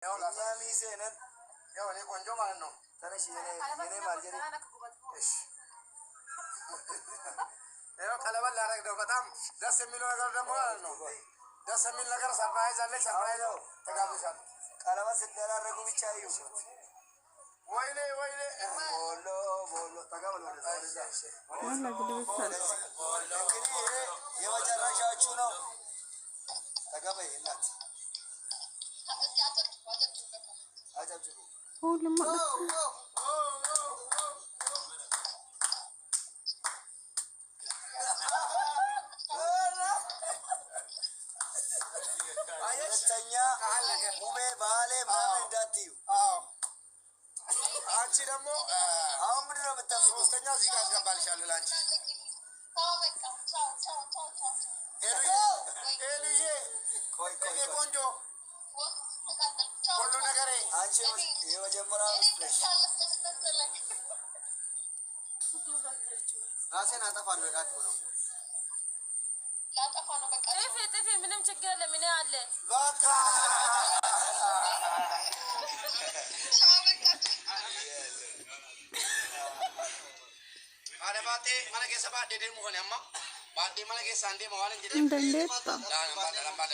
يا ميزانا يا ولي كونجو ما إنه ترى شيء يني مالجري إيش يا كلا ولا رك دو كتام 10 مليون أقدر دمو إنه 10 مليون أقدر سرپرائز عليه سرپرائز تكابي شان كلامه سدنا ركوب يشايو ويلي بولو تكابل والله كده بس يا وجرا شاچونو تكابل هنات عجب جبو هو لما تنيا مومي بالي ما داتيو አንቺ ደግሞ አሁን ምንድን ነው የምታስበው? ሶስተኛ እዚህ ጋር አስገባልሻለሁ ላንቺ ኤሉዬ ቆይ እኔ ቆንጆ ሁሉ ነገሬ አንቺ የመጀመሪያው ነሽ። ራሴን አጠፋለሁ እዳት ብሎ ላጠፋ ነው በቃ ጥፊ ምንም ችግር የለም ምን አለ በቃ አረ ባቴ ማለከ ሰባ ደደሙ ሆነማ ባቴ ማለከ ሳንዴ መዋል እንጂ እንደሌጣ ዳና ባዳ